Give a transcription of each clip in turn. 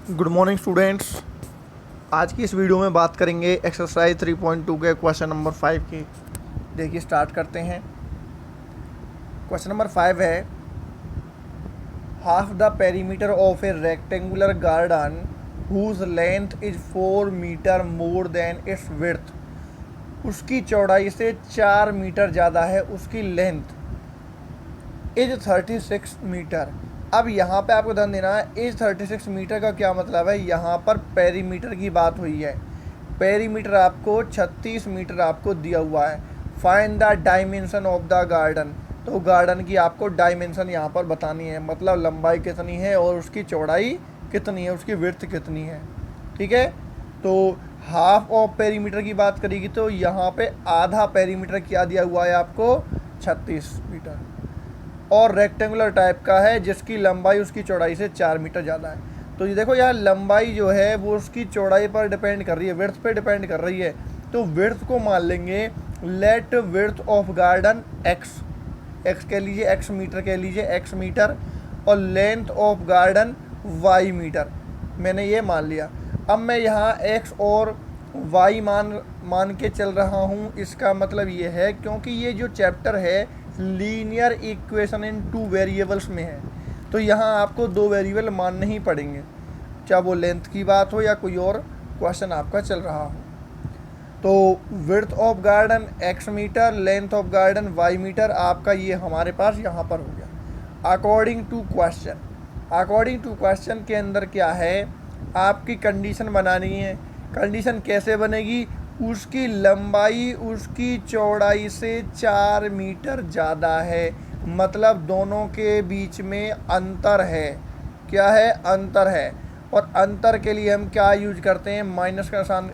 Good morning students. आज की इस वीडियो में बात करेंगे एक्सरसाइज 3.2 के क्वेश्चन नंबर 5 की। देखिए स्टार्ट करते हैं। क्वेश्चन नंबर 5 है, half the perimeter of a rectangular garden whose length is 4 metre more than its width. उसकी चौड़ाई से 4 मीटर ज़्यादा है, उसकी लेंथ इज 36 मीटर। अब यहाँ पे आपको ध्यान देना है, इज 36 मीटर का क्या मतलब है। यहाँ पर पेरीमीटर की बात हुई है। पेरीमीटर आपको 36 मीटर आपको दिया हुआ है। Find the dimension of the garden, तो गार्डन की आपको डायमेंशन यहाँ पर बतानी है, मतलब लंबाई कितनी है और उसकी चौड़ाई कितनी है, उसकी विड्थ कितनी है। ठीक है, तो हाफ ऑफ पेरीमीटर की बात करेगी तो यहाँ पे आधा पेरीमीटर क्या दिया हुआ है आपको, 36 मीटर। और रेक्टेंगुलर टाइप का है जिसकी लंबाई उसकी चौड़ाई से 4 मीटर ज़्यादा है। तो ये देखो यार, लंबाई जो है वो उसकी चौड़ाई पर डिपेंड कर रही है, विड्थ पे डिपेंड कर रही है। तो विड्थ को मान लेंगे, let width of garden x, x कह लीजिए, एक्स मीटर कह लीजिए, एक्स मीटर, और length of garden y metre, मैंने ये मान लिया। अब मैं यहाँ एक्स और वाई मान के चल रहा हूँ। इसका मतलब ये है क्योंकि ये जो चैप्टर है लीनियर इक्वेशन इन 2 वेरिएबल्स में है, तो यहाँ आपको 2 वेरिएबल मानने ही पड़ेंगे, चाहे वो लेंथ की बात हो या कोई और क्वेश्चन आपका चल रहा हो। तो width of garden x metre, length of garden y metre, आपका ये हमारे पास यहाँ पर हो गया। अकॉर्डिंग टू क्वेश्चन के अंदर क्या है, आपकी कंडीशन बनानी है। कंडीशन कैसे बनेगी, उसकी लंबाई उसकी चौड़ाई से 4 मीटर ज़्यादा है, मतलब दोनों के बीच में अंतर है। क्या है, अंतर है। और अंतर के लिए हम क्या यूज करते हैं, माइनस का निशान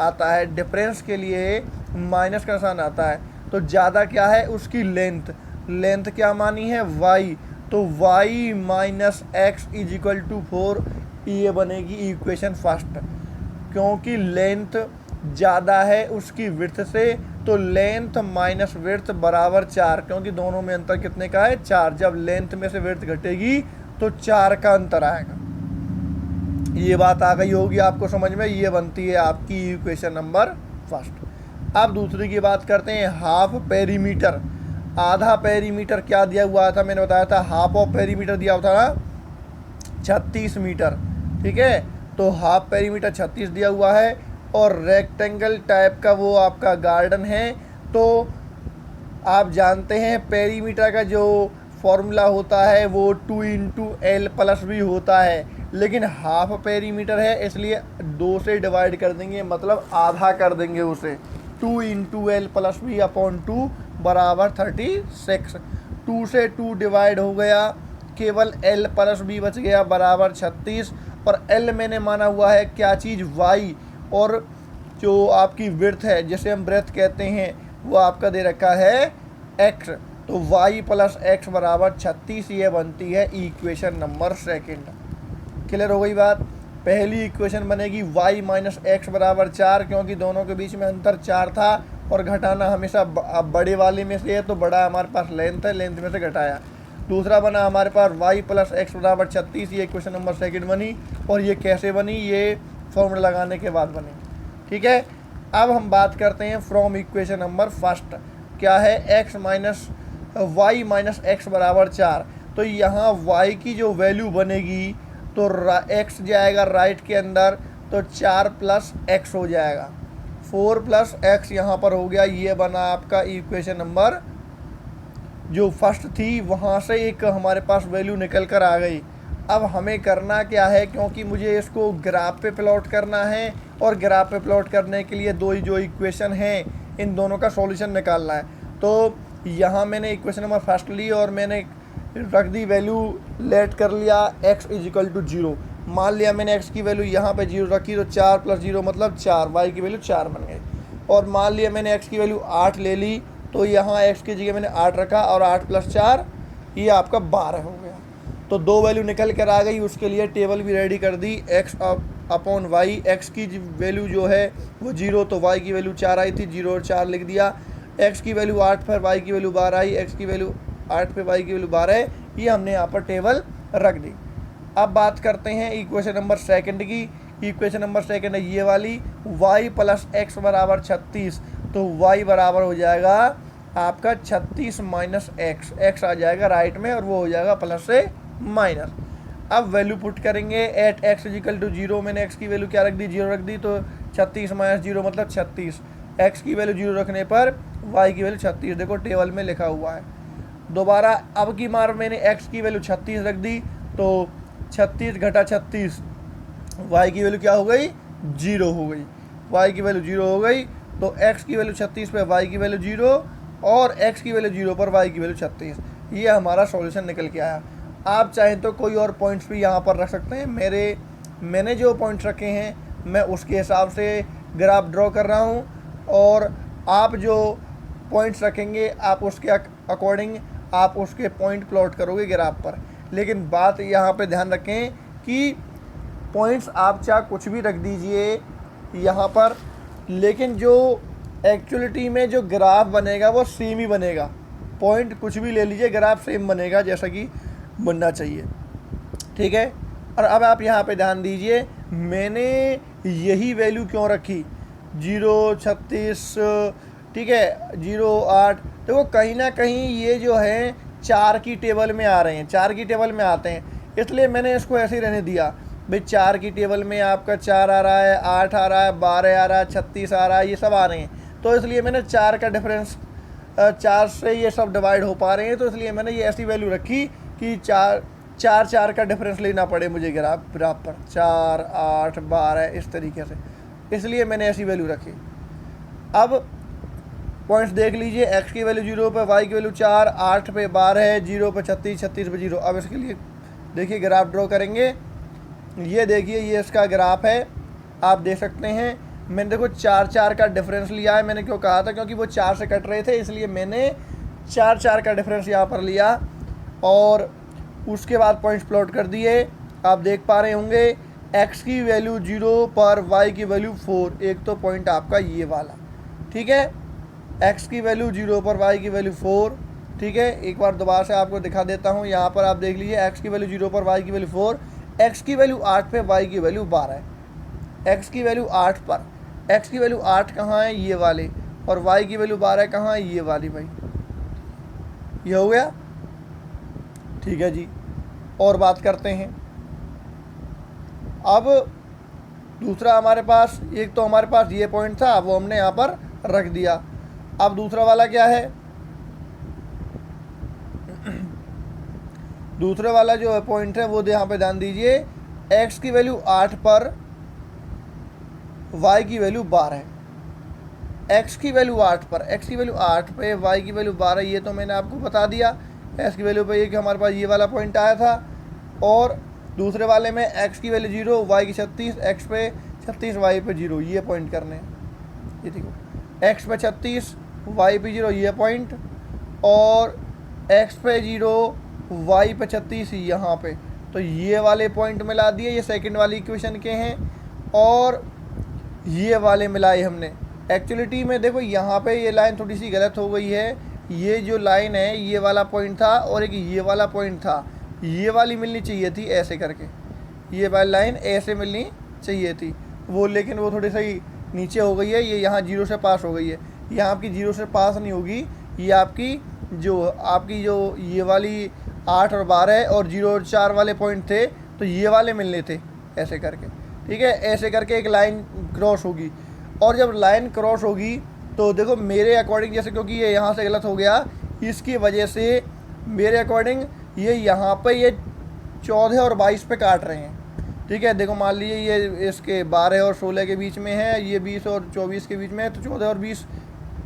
आता है। डिफरेंस के लिए माइनस का निशान आता है। तो ज़्यादा क्या है, उसकी लेंथ, लेंथ क्या मानी है, y, तो y minus x is equal to 4, ये बनेगी इक्वेशन फर्स्ट। क्योंकि लेंथ ज़्यादा है उसकी विड्थ से, तो लेंथ माइनस विड्थ बराबर 4, क्योंकि दोनों में अंतर कितने का है, 4। जब लेंथ में से विड्थ घटेगी तो 4 का अंतर आएगा। ये बात आ गई होगी आपको समझ में, ये बनती है आपकी इक्वेशन नंबर फर्स्ट। अब दूसरी की बात करते हैं, हाफ पेरीमीटर। आधा पेरीमीटर क्या दिया हुआ था, मैंने बताया था हाफ ऑफ पेरीमीटर दिया हुआ था ना, 36 मीटर। ठीक है, तो हाफ पेरीमीटर 36 दिया हुआ है, और रेक्टेंगल टाइप का वो आपका गार्डन है। तो आप जानते हैं पेरीमीटर का जो फॉर्मूला होता है वो 2 इंटू एल प्लस भी होता है, लेकिन हाफ पेरीमीटर है इसलिए 2 से डिवाइड कर देंगे, मतलब आधा कर देंगे उसे। 2 इंटू एल प्लस भी अपॉन 2 बराबर 36। 2 से 2 डिवाइड हो गया, केवल एल प्लस भी बच गया बराबर 36। और एल मैंने माना हुआ है क्या चीज़, वाई, और जो आपकी विड्थ है जिसे हम ब्रेथ कहते हैं वो आपका दे रखा है एक्स। तो y प्लस एक्स बराबर 36, ये बनती है इक्वेशन नंबर सेकंड। क्लियर हो गई बात। पहली इक्वेशन बनेगी y माइनस एक्स बराबर 4, क्योंकि दोनों के बीच में अंतर 4 था और घटाना हमेशा बड़े वाले में से है, तो बड़ा हमारे पास लेंथ है, लेंथ में से घटाया। दूसरा बना हमारे पास y प्लस एक्स बराबर 36, ये इक्वेशन नंबर सेकंड बनी। और ये कैसे बनी, ये फॉर्मूला लगाने के बाद बनी। ठीक है, अब हम बात करते हैं फ्रॉम इक्वेशन नंबर फर्स्ट। क्या है, x minus y minus x बराबर 4। तो यहाँ y की जो वैल्यू बनेगी तो x जाएगा राइट के अंदर, तो 4 प्लस एक्स हो जाएगा, 4 प्लस एक्स यहाँ पर हो गया। ये बना आपका इक्वेशन नंबर जो फर्स्ट थी, वहाँ से एक हमारे पास वैल्यू निकल कर आ गई। अब हमें करना क्या है, क्योंकि मुझे इसको ग्राफ पे प्लॉट करना है, और ग्राफ पे प्लॉट करने के लिए दो ही जो इक्वेशन हैं इन दोनों का सॉल्यूशन निकालना है। तो यहाँ मैंने इक्वेशन नंबर फर्स्ट ली और मैंने रख दी वैल्यू, लेट कर लिया x इज इक्वल टू 0। मान लिया मैंने x की वैल्यू यहाँ पे 0 रखी, तो 4 प्लस 0 मतलब 4, y की वैल्यू 4 बन गई। और मान लिया मैंने x की वैल्यू 8 ले ली, तो यहाँ x की जगह मैंने 8 रखा, और 8 प्लस 4 ये आपका 12 हो गया। तो 2 वैल्यू निकल कर आ गई, उसके लिए टेबल भी रेडी कर दी। x अपॉन वाई, एक्स की वैल्यू जो है वो 0, तो y की वैल्यू 4 आई थी, 0 और 4 लिख दिया। x की वैल्यू 8 पर y की वैल्यू 12 आई, x की वैल्यू 8 पे y की वैल्यू 12 है, ये हमने यहाँ पर टेबल रख दी। अब बात करते हैं इक्वेशन नंबर सेकंड की। इक्वेशन नंबर सेकंड है ये वाली, y प्लस एक्स बराबर 36, तो y बराबर हो जाएगा आपका 36 माइनस एक्स, एक्स आ जाएगा राइट में और वो हो जाएगा प्लस से माइनस। अब वैल्यू पुट करेंगे एट एक्स इजिकल टू 0, मैंने x की वैल्यू क्या रख दी, 0 रख दी, तो 36 माइनस 0 मतलब 36, x की वैल्यू 0 रखने पर y की वैल्यू 36, देखो टेबल में लिखा हुआ है। दोबारा अब की मार मैंने x की वैल्यू 36 रख दी, तो 36 घटा 36, y की वैल्यू क्या हो गई, 0 हो गई, y की वैल्यू 0 हो गई, तो x की वैल्यू 36 पे y की वैल्यू 0 और x की वैल्यू 0 पर y की वैल्यू 36, ये हमारा सॉल्यूशन निकल के आया। आप चाहें तो कोई और पॉइंट्स भी यहाँ पर रख सकते हैं, मैंने जो पॉइंट्स रखे हैं मैं उसके हिसाब से ग्राफ ड्रॉ कर रहा हूँ, और आप जो पॉइंट्स रखेंगे आप उसके अकॉर्डिंग आप उसके पॉइंट प्लॉट करोगे ग्राफ पर। लेकिन बात यहाँ पे ध्यान रखें कि पॉइंट्स आप चाहे कुछ भी रख दीजिए यहाँ पर, लेकिन जो एक्चुअलिटी में जो ग्राफ बनेगा वो सेम ही बनेगा। पॉइंट कुछ भी ले लीजिए, ग्राफ सेम बनेगा जैसा कि बनना चाहिए, ठीक है। और अब आप यहाँ पे ध्यान दीजिए, मैंने यही वैल्यू क्यों रखी, 0, 36, ठीक है, 0, 8, देखो कहीं ना कहीं ये जो है 4 की टेबल में आ रहे हैं, 4 की टेबल में आते हैं, इसलिए मैंने इसको ऐसे ही रहने दिया। भाई 4 की टेबल में आपका 4 आ रहा है, 8 आ रहा है, 12 आ रहा है, 36 आ रहा है, ये सब आ रहे हैं, तो इसलिए मैंने 4 का डिफरेंस, 4 से ये सब डिवाइड हो पा रहे हैं, तो इसलिए मैंने ये ऐसी वैल्यू रखी कि 4 का डिफरेंस लेना पड़े मुझे ग्राफ पर, 4, 8, 12 इस तरीके से, इसलिए मैंने ऐसी वैल्यू रखी। अब पॉइंट्स देख लीजिए, x की वैल्यू 0 पे, y की वैल्यू 4, 8 पे 12 है, 0 पे 36, 36 पे 0। अब इसके लिए देखिए ग्राफ ड्रॉ करेंगे, ये देखिए ये इसका ग्राफ है, आप देख सकते हैं। मैंने देखो 4 का डिफरेंस लिया है, मैंने क्यों कहा था, क्योंकि वो 4 से कट रहे थे, इसलिए मैंने 4 का डिफरेंस यहाँ पर लिया और उसके बाद पॉइंट्स प्लॉट कर दिए। आप देख पा रहे होंगे x की वैल्यू 0 पर y की वैल्यू 4, एक तो पॉइंट आपका ये वाला, ठीक है, x की वैल्यू 0 पर y की वैल्यू 4, ठीक है। एक बार दोबारा से आपको दिखा देता हूँ, यहाँ पर आप देख लीजिए x की वैल्यू 0 पर y की वैल्यू 4, x की वैल्यू 8 पे, y की वैल्यू 12 है, x की वैल्यू 8 पर, x की वैल्यू 8 कहाँ है, ये वाले, और y की वैल्यू 12 कहाँ है, ये वाली, भाई ये हो गया, ठीक है जी। और बात करते हैं, अब दूसरा हमारे पास, एक तो हमारे पास ये पॉइंट था वो हमने यहाँ पर रख दिया। अब दूसरा वाला क्या है, दूसरे वाला जो पॉइंट है वो यहाँ पे ध्यान दीजिए, x की वैल्यू 8 पर y की वैल्यू 12 है, x की वैल्यू 8 पर, x की वैल्यू 8 पे, y की वैल्यू 12, ये तो मैंने आपको बता दिया। x की वैल्यू पे ये कि हमारे पास ये वाला पॉइंट आया था, और दूसरे वाले में x की वैल्यू 0, y की 36, x पे 36, y पे 0, ये पॉइंट करने हैं। ये देखो x पे 36, y पे 0, ये पॉइंट, और x पे 0, y पे 36 यहाँ पे, तो ये वाले पॉइंट मिला दिए, ये सेकंड वाली इक्वेशन के हैं, और ये वाले मिलाए हमने। एक्चुअलिटी में देखो यहाँ पे ये लाइन थोड़ी सी गलत हो गई है, ये जो लाइन है ये वाला पॉइंट था और एक ये वाला पॉइंट था, ये वाली मिलनी चाहिए थी ऐसे करके, ये वाली लाइन ऐसे मिलनी चाहिए थी वो, लेकिन वो थोड़ी सी नीचे हो गई है, ये यहाँ 0 से पास हो गई है, यहाँ आपकी 0 से पास नहीं होगी, ये आपकी जो ये वाली 8 और 12 और 0 और 4 वाले पॉइंट थे, तो ये वाले मिलने थे ऐसे करके, ठीक है। ऐसे करके एक लाइन क्रॉस होगी, और जब लाइन क्रॉस होगी तो देखो मेरे अकॉर्डिंग, जैसे क्योंकि ये यहाँ से गलत हो गया, इसकी वजह से मेरे अकॉर्डिंग ये यहाँ पे ये 14 और 22 पे काट रहे हैं, ठीक है। देखो मान लीजिए ये इसके 12 और 16 के बीच में है, ये 20 और 24 के बीच में है, तो 14 और 20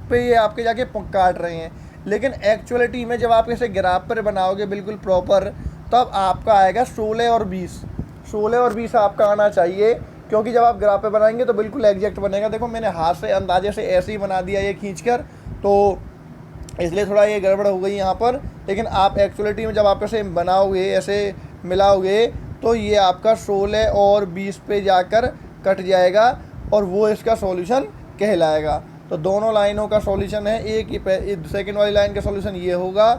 पे ये आपके जाके काट रहे हैं। लेकिन एक्चुअलिटी में जब आप इसे ग्राफ पर बनाओगे बिल्कुल प्रॉपर, तब आपका आएगा 16 और 20, 16 और 20 आपका आना चाहिए, क्योंकि जब आप ग्राफ पे बनाएंगे तो बिल्कुल एग्जैक्ट बनेगा। देखो मैंने हाथ से अंदाजे से ऐसे ही बना दिया ये खींचकर, तो इसलिए थोड़ा ये गड़बड़ हो गई यहाँ पर, लेकिन आप एक्चुअलिटी में जब आप ऐसे बनाओगे, ऐसे मिलाओगे, तो ये आपका 16 और 20 पे जाकर कट जाएगा, और वो इसका सॉल्यूशन कहलाएगा। तो दोनों लाइनों का सॉल्यूशन है, एक सेकंड वाली लाइन का सॉल्यूशन ये होगा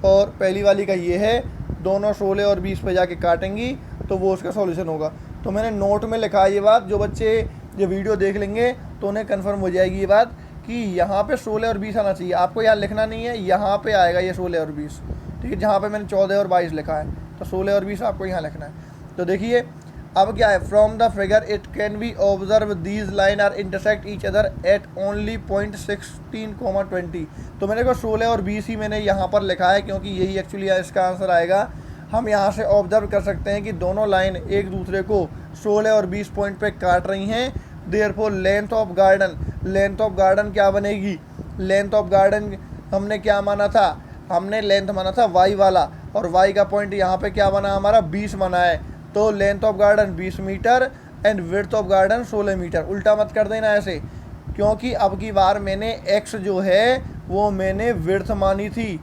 और पहली वाली का ये है, दोनों 16 और 20 पे जाके काटेंगी, तो वो उसका सॉल्यूशन होगा। तो मैंने नोट में लिखा है ये बात, जो बच्चे ये वीडियो देख लेंगे तो उन्हें कन्फर्म हो जाएगी ये बात कि यहाँ पे 16 और 20 आना चाहिए। आपको यहाँ लिखना नहीं है, यहाँ पे आएगा ये 16 और 20, ठीक है। जहाँ पे मैंने 14 और 22 लिखा है तो 16 और 20 आपको यहाँ लिखना है। तो देखिए अब क्या है, from the figure it can be observe these line are intersect each other at only point 16,20। तो मैंने को 16 और 20 ही मैंने यहाँ पर लिखा है क्योंकि यही एक्चुअली इसका आंसर आएगा। हम यहाँ से ऑब्जर्व कर सकते हैं कि दोनों लाइन एक दूसरे को 16 और 20 पॉइंट पे काट रही हैं। देयरफॉर लेंथ ऑफ गार्डन क्या बनेगी, लेंथ ऑफ गार्डन हमने क्या माना था, हमने लेंथ माना था y वाला, और y का पॉइंट यहाँ पे क्या बना हमारा 20 बना है। तो length of garden 20 metre and width of garden 16 metre. उल्टा मत कर देना ऐसे, क्योंकि अब की बार मैंने x जो है वो मैंने विड्थ मानी थी,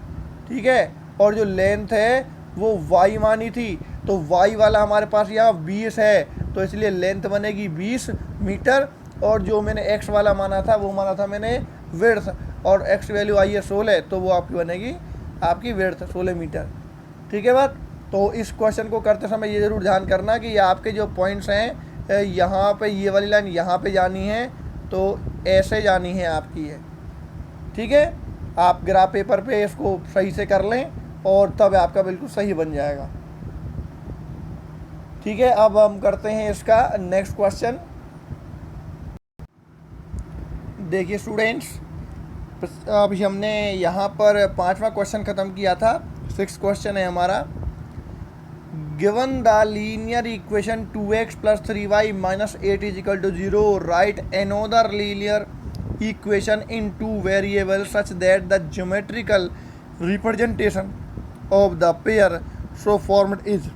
ठीक है, और जो लेंथ है वो y मानी थी। तो y वाला हमारे पास यहाँ 20 है, तो इसलिए लेंथ बनेगी 20 मीटर, और जो मैंने x वाला माना था वो माना था मैंने विड्थ, और x वैल्यू आई है 16, तो वो आपकी बनेगी आपकी विड्थ 16 मीटर, ठीक है बात। तो इस क्वेश्चन को करते समय ये ज़रूर ध्यान करना कि आपके जो पॉइंट्स हैं यहाँ पे ये वाली लाइन यहाँ पे जानी है, तो ऐसे जानी है आपकी है, ठीक है। आप ग्राफ पेपर पे इसको सही से कर लें और तब आपका बिल्कुल सही बन जाएगा, ठीक है। अब हम करते हैं इसका नेक्स्ट क्वेश्चन। देखिए स्टूडेंट्स, अभी हमने यहाँ पर 5वां क्वेश्चन ख़त्म किया था। 6th क्वेश्चन है हमारा। Given the linear equation 2x + 3y - 8 = 0, right another linear equation in 2 variable such that the geometrical representation of the pair so formed is.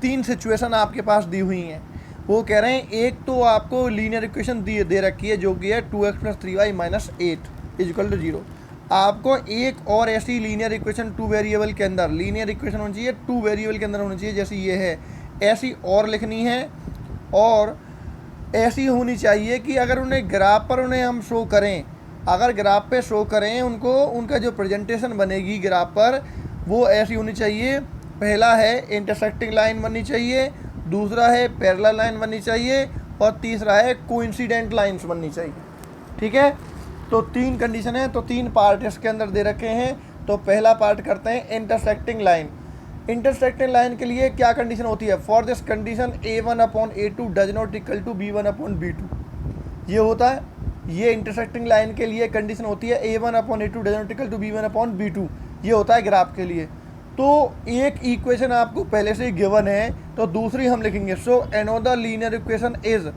3 situation आपके पास दी हुई हैं। वो कह रहे हैं एक तो आपको लीनियर इक्वेशन दे रखी है जो कि है 2x + 3y - 8 = 0। आपको एक और ऐसी लीनियर इक्वेशन 2 वेरिएबल के अंदर, लीनियर इक्वेशन होनी चाहिए 2 वेरिएबल के अंदर होनी चाहिए, जैसे ये है, ऐसी और लिखनी है। और ऐसी होनी चाहिए कि अगर उन्हें ग्राफ पर उन्हें हम शो करें, अगर ग्राफ पे शो करें उनको, उनका जो प्रेजेंटेशन बनेगी ग्राफ पर वो ऐसी होनी चाहिए। पहला है इंटरसेक्टिंग लाइन बननी चाहिए, दूसरा है पैरेलल लाइन बननी चाहिए, और तीसरा है कोइंसिडेंट लाइंस बननी चाहिए, ठीक है। तो 3 कंडीशन है, तो 3 पार्ट इसके अंदर दे रखे हैं। तो पहला पार्ट करते हैं इंटरसेक्टिंग लाइन। इंटरसेक्टिंग लाइन के लिए क्या कंडीशन होती है, for this condition A1/A2 does not equal to B1/B2, ये होता है। ये इंटरसेक्टिंग लाइन के लिए कंडीशन होती है A1/A2 does not equal to B1/B2, ये होता है ग्राफ के लिए। तो एक इक्वेशन आपको पहले से ही गिवन है, तो दूसरी हम लिखेंगे so another linear equation is,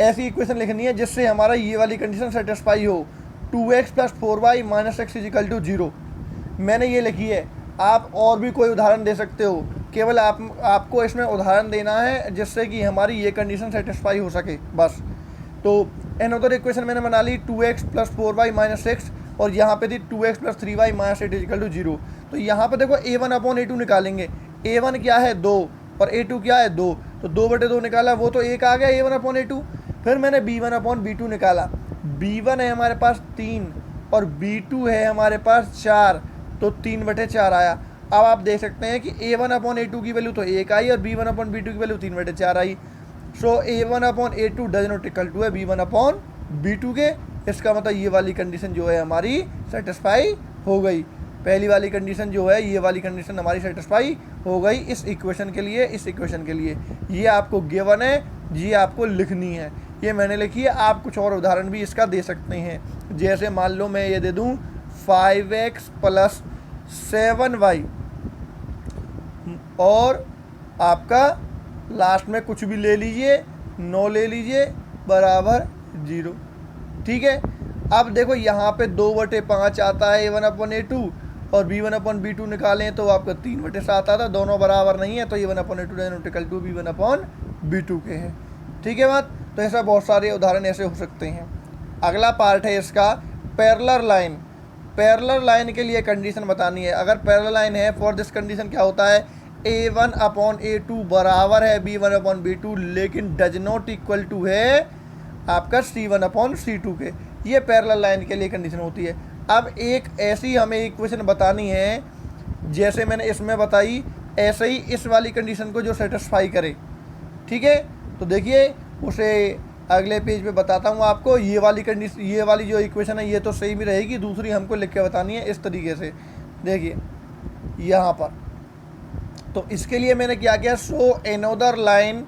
ऐसी इक्वेशन लिखनी है जिससे हमारा ये वाली कंडीशन सेटिस्फाई हो। 2x + 4y - x = 0 मैंने ये लिखी है। आप और भी कोई उदाहरण दे सकते हो, केवल आपको इसमें उदाहरण देना है जिससे कि हमारी ये कंडीशन सेटिस्फाई हो सके, बस। तो अनदर इक्वेशन मैंने बना ली 2x + 4y - x, और यहाँ पे थी 2x + 3y - 8 = 0। तो यहाँ पे देखो A1/A2 निकालेंगे। A1 क्या है 2 और A2 क्या है 2, तो 2/2 निकाला, वो तो 1 आ गया A1/A2। फिर मैंने B1/B2 निकाला। B1 है हमारे पास 3 और B2 है हमारे पास 4, तो 3/4 आया। अब आप देख सकते हैं कि A1/A2 की वैल्यू तो 1 आई और B1/B2 की वैल्यू 3/4 आई। So A1/A2 does not equal to है B1/B2 के। इसका मतलब ये वाली कंडीशन जो है हमारी सेटिस्फाई हो गई। पहली वाली कंडीशन जो है, ये वाली कंडीशन हमारी सेटिस्फाई हो गई इस इक्वेशन के लिए, इस इक्वेशन के लिए। ये आपको गिवन है, ये आपको लिखनी है, ये मैंने लिखी है। आप कुछ और उदाहरण भी इसका दे सकते हैं, जैसे मान लो मैं ये दे दूँ 5x + 7y, और आपका लास्ट में कुछ भी ले लीजिए, 9 ले लीजिए, बराबर 0, ठीक है। अब देखो यहाँ पे 2/5 आता है A1/A2, और B1/B2 निकालें तो आपका 3/7 आता है, दोनों बराबर नहीं है, तो A1/A2 does not equal to B1/B2 के हैं, ठीक है बात। तो ऐसा बहुत सारे उदाहरण ऐसे हो सकते हैं। अगला पार्ट है इसका पैरेलल लाइन। पैरेलल लाइन के लिए कंडीशन बतानी है। अगर पैरेलल लाइन है, फॉर दिस कंडीशन क्या होता है, A1/A2 बराबर है B1/B2, लेकिन डज नॉट इक्वल टू है आपका C1/C2 के। ये पैरेलल लाइन के लिए कंडीशन होती है। अब एक ऐसी हमें इक्वेशन बतानी है, जैसे मैंने इसमें बताई ऐसे ही इस वाली कंडीशन को जो सेटिस्फाई करे, ठीक है। तो देखिए उसे अगले पेज पे बताता हूँ आपको। ये वाली कंडीशन, ये वाली जो इक्वेशन है ये तो सही भी रहेगी, दूसरी हमको लिख के बतानी है इस तरीके से। देखिए यहाँ पर तो इसके लिए मैंने क्या किया, शो एनोदर लाइन,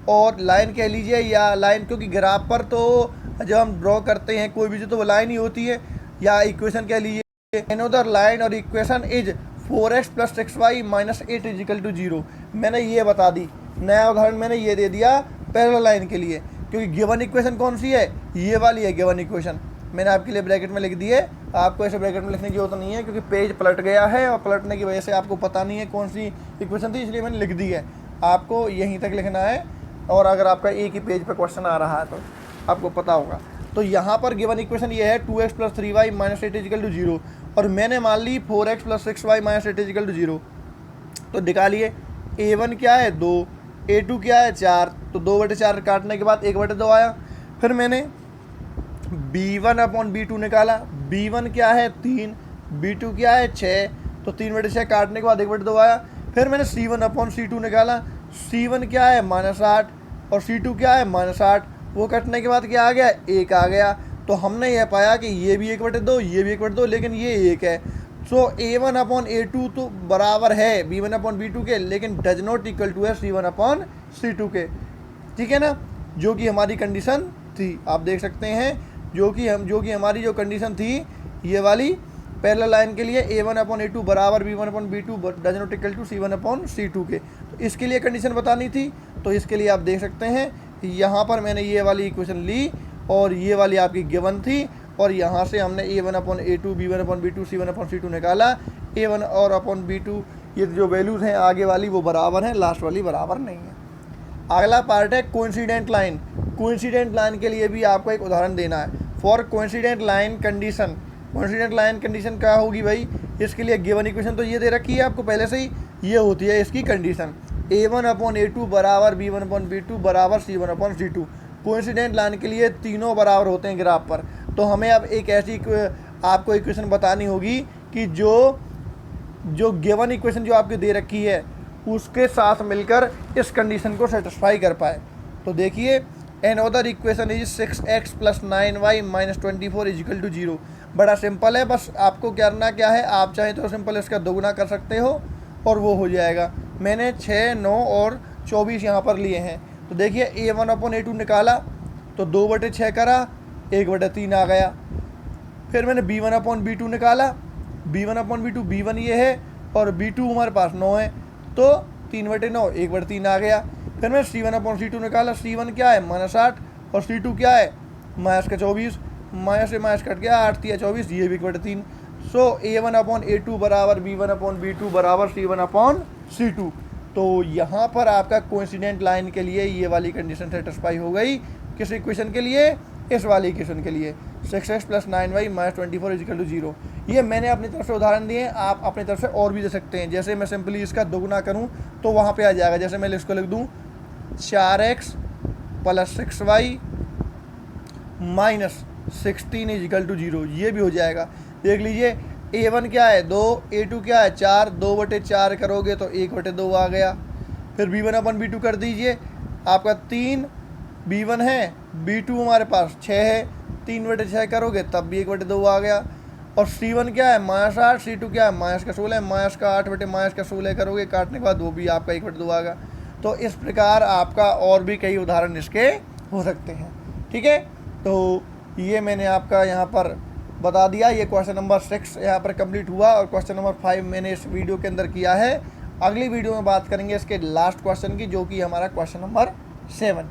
और लाइन कह लीजिए या लाइन, क्योंकि ग्राफ पर तो जब हम ड्रॉ करते हैं कोई भी चीज़ तो वो लाइन ही होती है, या इक्वेशन कह लीजिए। एनोदर लाइन और इक्वेशन इज 4x + 6y - 8 = 0। मैंने ये बता दी, नया उदाहरण मैंने ये दे दिया पैरेलल लाइन के लिए, क्योंकि गिवन इक्वेशन कौन सी है, ये वाली है गिवन इक्वेशन। मैंने आपके लिए ब्रैकेट में लिख दी है, आपको ऐसे ब्रैकेट में लिखने की जरूरत नहीं है, क्योंकि पेज पलट गया है और पलटने की वजह से आपको पता नहीं है कौन सी इक्वेशन थी, इसलिए मैंने लिख दी है। आपको यहीं तक लिखना है, और अगर आपका एक ही पेज पर क्वेश्चन आ रहा है तो आपको पता होगा। तो यहाँ पर गिवन इक्वेशन ये है 2x + 3y - 8 = 0, और मैंने मान ली 4x + 6y - 8 = 0। तो निकालिए, a1 क्या है 2, a2 क्या है 4, तो 2/4 काटने के बाद 1/2 आया। फिर मैंने b1/b2 निकाला, b1 क्या है 3, b2 क्या है 6, तो 3/6 काटने के बाद 1/2 आया। फिर मैंने c1/c2 निकाला, c1 क्या है -8 और c2 क्या है -8, वो कटने के बाद क्या आ गया 1 आ गया। तो हमने यह पाया कि ये भी 1/2, ये भी 1/2, लेकिन ये 1 है। सो a1/a2 तो बराबर है b1/b2 के, लेकिन डज नॉट इक्वल टू है c1/c2 के, ठीक है ना, जो कि हमारी कंडीशन थी। आप देख सकते हैं जो कि हमारी जो कंडीशन थी ये वाली पैरेलल लाइन के लिए, a1/a2 बराबर b1/b2 does not equal to c1/c2 के। तो इसके लिए कंडीशन बतानी थी, तो इसके लिए आप देख सकते हैं यहाँ पर मैंने ये वाली इक्वेशन ली, और ये वाली आपकी गिवन थी, और यहाँ से हमने a1/a2 b1/b2 c1/c2 निकाला। a1 और b2 ये जो वैल्यूज़ हैं आगे वाली वो बराबर हैं, लास्ट वाली बराबर नहीं है। अगला पार्ट है कोइंसिडेंट लाइन। कोइंसिडेंट लाइन के लिए भी आपको एक उदाहरण देना है। For coincident line condition, coincident line condition क्या होगी भाई, इसके लिए गिवन इक्वेशन तो ये दे रखी है आपको पहले से ही, ये होती है इसकी कंडीशन a1/a2 बराबर b1/b2 बराबर c1/c2। कोइंसिडेंट लाइन के लिए तीनों बराबर होते हैं ग्राफ पर। तो हमें अब एक ऐसी आपको इक्वेशन बतानी होगी कि जो गिवन इक्वेशन जो आपकी दे रखी है उसके साथ मिलकर इस कंडीशन को सेटिस्फाई कर पाए। तो देखिए, another equation is 6x + 9y - 24 = 0। बड़ा सिंपल है, बस आपको करना क्या है, आप चाहें तो सिंपल इसका दोगुना कर सकते हो और वो हो जाएगा। मैंने 6, 9 और 24 यहाँ पर लिए हैं। तो देखिए a1/a2 निकाला तो 2/6 करा, 1/3 आ गया। फिर मैंने b1/b2 निकाला, b1/b2 b1 ये है और b2 हमारे पास 9 है, तो 3/9 1/3 आ गया। फिर मैंने c1/c2 निकाला, c1 क्या है -8 और c2 क्या है -24, माइनस से माइनस कट गया, 8 × 24, ये भी 1/3। सो a1/a2 बराबर b1/b2 बराबर c1/c2। तो यहाँ पर आपका कोइंसिडेंट लाइन के लिए ये वाली कंडीशन सेटिस्फाई हो गई। किस इक्वेशन के लिए, इस वाली इक्वेशन के लिए 6x + 9y - 24 = 0। ये मैंने अपनी तरफ से उदाहरण दिए, आप अपनी तरफ से और भी दे सकते हैं। जैसे मैं सिंपली इसका दोगुना करूँ तो वहाँ पे आ जाएगा, जैसे मैं इसको लिख दूँ 4x + 6y - 16 = 0, ये भी हो जाएगा। देख लीजिए a1 क्या है 2, a2 क्या है 4, 2/4 करोगे तो 1/2 आ गया। फिर b1/b2 कर दीजिए, आपका 3 b1 है, b2 हमारे पास 6 है, 3/6 करोगे तब भी 1/2 आ गया। और c1 क्या है -8, c2 क्या है -16, -8/-16 करोगे, काटने के बाद वो भी आपका 1/2 आ गया। तो इस प्रकार आपका और भी कई उदाहरण इसके हो सकते हैं, ठीक है। तो ये मैंने आपका यहाँ पर बता दिया। ये क्वेश्चन नंबर 6 यहाँ पर कंप्लीट हुआ, और क्वेश्चन नंबर 5 मैंने इस वीडियो के अंदर किया है। अगली वीडियो में बात करेंगे इसके लास्ट क्वेश्चन की, जो कि हमारा क्वेश्चन नंबर 7।